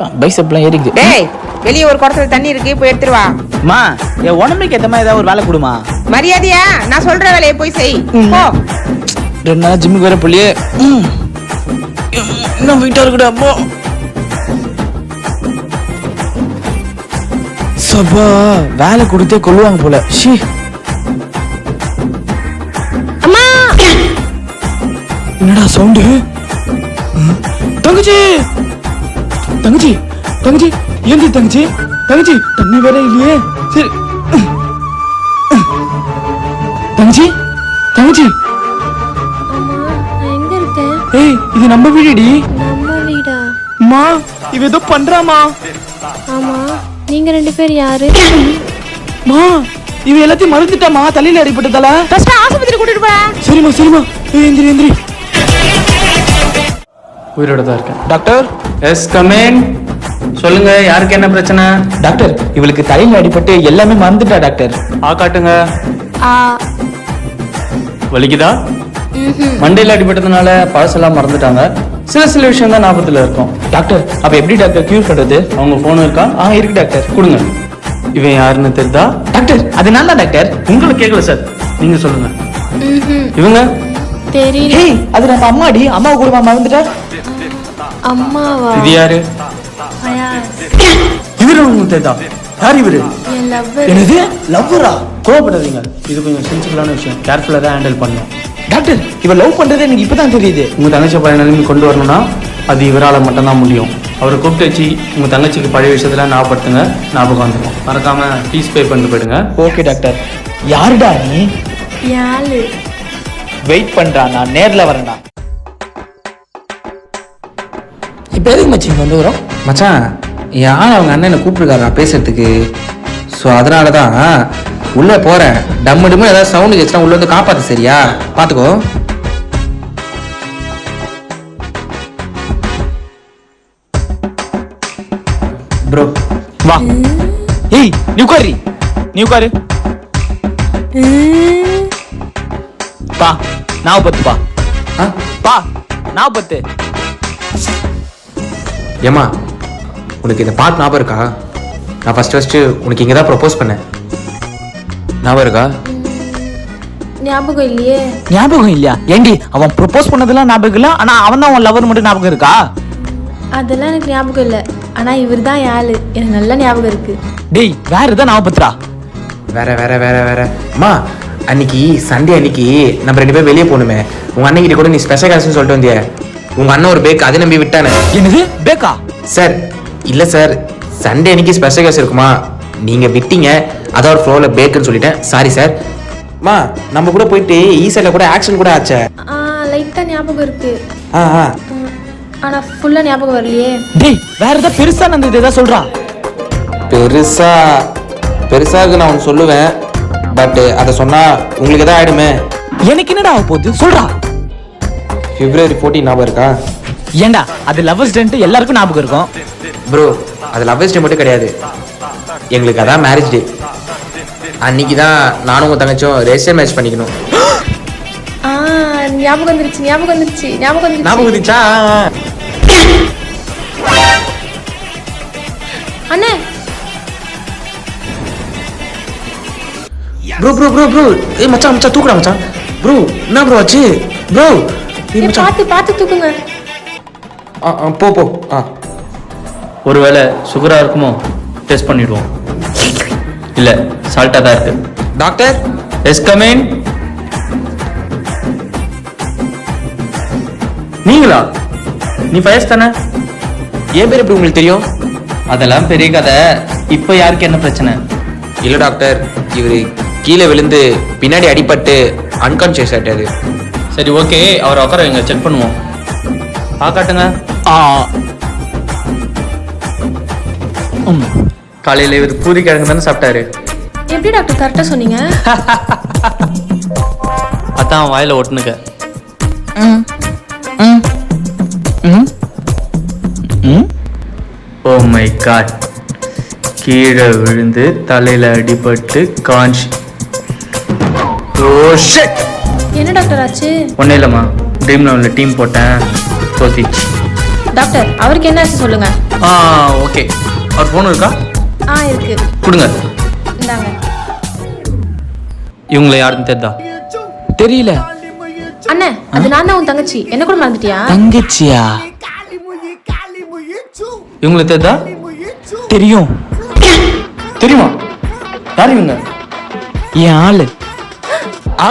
பைசப்லாம் ஏறிக்குது. டேய் வெளிய ஒரு குடத்துல தண்ணி இருக்கு போய் எடுத்துட்டு வா. மா என் உடம்புக்கு ஏத்த மாதிரி ஏதாவது ஒரு வேலை கொடுமா. மரியாதையா நான் சொல்ற வேலையை போய் செய் போ. 2 நாள் ஜிம்முக்கு வர புள்ளியே இன்னும் வெயிட்டா இருக்குடா. அப்போ சபா வேலை கொடுத்தே கொள்ளுவாங்க போல. ஷீ அம்மா என்னடா சவுண்டு? தங்கச்சி தங்கச்சி தங்கச்சி ஏந்தி தங்கச்சி தங்கச்சி தண்ணி வேற இல்லையே. சரி தங்கச்சி தங்கச்சி எங்க இருக்கேன்? ஏய் இது நம்ம வீடுடி. நம்ம வீடா? அம்மா இவ ஏதோ பண்றாமா. ஆமா, நீங்க 2 பேர் யாரு? மா இவ எல்லாத்தையும் மறந்துட்டாமா. தலையில அடிபட்டதால ஃபர்ஸ்ட் ஆஸ்பத்திரி கூட்டிட்டு போடா. சரிம்மா சரிம்மா. எந்திரி எந்திரி. உயிரோட தான் இருக்கேன் டாக்டர். Yes come on. சொல்லுங்க, யாருக்கு என்ன பிரச்சனை? டாக்டர் இவளுக்கு தலையில அடிபட்டு எல்லாமே மறந்துட்டா டாக்டர். காட்டுங்க. ஆ. வலிக்குதா? மண்டையில அடிபட்டதுனால பழசெல்லாம் மறந்துட்டாங்க. சில விஷயம் தான் ஞாபகத்துல இருக்கும். டாக்டர் அப்ப எப்படி டாக்டர் கியூர் பண்றது? அவங்க போன் இருக்கா? இருக்கு டாக்டர். கொடுங்க. இவன் யாருன்னு தெரியுதா? டாக்டர் அது நான் தான் டாக்டர். உங்களுக்கு கேட்கல சார், நீங்க சொல்லுங்க. இவங்க தெரியல. ஏய் அது நம்ம அம்மாடி. அம்மாவை கூட மறந்துட்டா. அம்மாவா? இது யாரு? இவரு உங்களுக்கு தெரியுதா? யார் இவரு? என் லவ்வர். என்னது லவ்வரா? கோவப்படாதீங்க, இது கொஞ்சம் சென்சிபிளான விஷயம். கேர்ஃபுல்லா தான் ஹேண்டில் பண்ணணும். டாக்டர் இவ லவ் பண்றது எனக்கு இப்பதான் தெரியுது. உங்க தங்கச்சி பழைய நிலைமை கொண்டு வரணும்னா அது இவரால் மட்டும்தான் முடியும். அவரை கூப்பிட்டு வச்சு உங்க தங்கச்சிக்கு பழைய விஷயத்துல ஞாபகப்படுத்துங்க. ஞாபகம் வந்துடும். மறக்காம ஃபீஸ் பே பண்ணிட்டு போயிடுங்க. Okay doctor. யாருடா நீ? யாரு? வெயிட் பண்றா, நான் நேர்ல வரேன்டா. இப்ப எதுக்கு மச்சி இங்க வந்து வரோம்? மச்சான் யார் அவங்க அண்ணனை கூப்பிட்டுருக்காரு நான் பேசுறதுக்கு. ஸோ அதனால தான் உள்ளே போகிறேன். டம்மு டம்மு ஏதாவது சவுண்டு கேச்சுன்னா உள்ளே வந்து காப்பாற்று. சரியா? பார்த்துக்கோ. ப்ரோ வா. ஏய் நீ உட்காரு. நீ உட்காரு. பா நான் பத்து பா. பா நான் பத்து. ஏம்மா உனக்கு இந்த பாட்டு ஞாபகம் இருக்கா? நான் ஃபஸ்ட்டு உனக்கு இங்கே தான் ப்ரப்போஸ் பண்ணேன். ஞாபகம் இருக்கா? ஞாபகம் இல்லையே. ஞாபகம் இல்லையா? ஏண்டி அவன் ப்ரொபோஸ் பண்ணதெல்லாம் ஞாபகம் இல்ல, ஆனா அவன் தான் உன் லவர் மட்டும் ஞாபகம் இருக்கா? அதெல்லாம் எனக்கு ஞாபகம் இல்லை. ஆனா இவர் தான் யாரு எனக்கு நல்லா ஞாபகம் இருக்கு. டேய் வேற எதாவது ஞாபகம் பத்துறா. வேற வேற வேற வேற அம்மா அன்னைக்கு சண்டே அன்னைக்கு நம்ம 2 பேரும் வெளியே போகணுமே. உங்கள் அண்ணன் கிட்ட கூட நீ ஸ்பெஷல் கிளாஸ்ன்னு சொல்லிட்டு வந்தியே. உங்கள் அண்ணன் ஒரு பேக் அதை நம்பி விட்டானே. என்னது பேக்கா? சார் இல்லை சார், சண்டே அன்னைக்கு ஸ்பெஷல் கிளாஸ் இருக்குமா, நீங்கள் விட்டீங்க. அதான் ஒரு ஃப்ளோவில் பேக்குன்னு சொல்லிட்டேன். Sorry sir. அம்மா நம்ம கூட போயிட்டு ஈசையில் கூட ஆக்ஷன் கூட ஆச்சே. லைட்டா ஞாபகம் இருக்கு. ஆ ஆனா ஃபுல்லா ஞாபகம் வரலையே. டேய் வேற ஏதாவது பெருசா நடந்தது ஏதாவது சொல்றா. பெருசாக நான் ஒன்று சொல்லுவேன். பட் அதை சொன்னால் உங்களுக்கு எதாவது ஆகிடுமே. எனக்கு என்னடா ஆக போகுது சொல்றா. February 14 ஞாபகம் இருக்கா? ஏண்டா அது லவ்வர்ஸ் டேன்ட்டு எல்லாருக்கும் ஞாபகம் இருக்கும். ப்ரோ அது லவ்வர்ஸ் டே மட்டும் கிடையாது, எங்களுக்கு அதான் மேரேஜ் டே. அன்னைக்கு தான் நானும் உங்கள் தங்கச்சும் ரெஜிஸ்டர் மேட்ச் பண்ணிக்கணும். ஞாபகம் வந்துருச்சு. ஞாபகம் இருந்துச்சா? அண்ணே ப்ரோ ப்ரோ ப்ரோ ப்ரோ ஏய் மச்சான் தூக்குடா மச்சான். ப்ரோ என்ன ப்ரோ ஆச்சு? ப்ரோ பார்த்து தூக்குங்க. போ. ஒருவேளை சுகரா இருக்குமோ, டெஸ்ட் பண்ணிடுவோம். இல்ல சால்ட்டா தான் இருக்கு. டாக்டர். Yes come on. நீங்களா? நீ ஃபயர்ஸ் தானே? என் பேர் எப்படி உங்களுக்கு தெரியும்? அதெல்லாம் பெரிய கதை. இப்போ யாருக்கு என்ன பிரச்சனை? இல்லை டாக்டர், இவர் கீழே விழுந்து பின்னாடி அடிபட்டு அன்கான்சியஸ் ஆயிட்டாரு. சரி ஓகே, அவரை உட்கார வைங்க, செக் பண்ணுவோம். காட்டுங்க. காலையில் இவர் பூரி கிழங்கு தானே சாப்பிட்டாரு. எப்படி டாக்டர் கரெக்டா சொன்னீங்க? அதான் வாயில ஒட்டுனுக்க. ஓ மை காட், கீழே விழுந்து தலையில அடிபட்டு காஞ்சி. Oh shit. என்ன டாக்டர் ஆச்சு? ஒன்றும் இல்லைம்மா, ட்ரீம் லெவலில் டீம் போட்டேன், தோத்திச்சு. டாக்டர் அவருக்கு என்ன ஆச்சு சொல்லுங்க. ஓகே. அவர் ஃபோன் இருக்கா? இருக்கு. கொடுங்க. இந்தாங்க. இவங்களை யாருன்னு தெரிதா? தெரியல. அண்ணே அது நான் தான் உன் தங்கச்சி. என்ன கூட மறந்துட்டியா? தங்கச்சியா? இவங்களை தெரிதா? தெரியும். தெரியுமா? யார் இவங்க? என் ஆளு. ஆ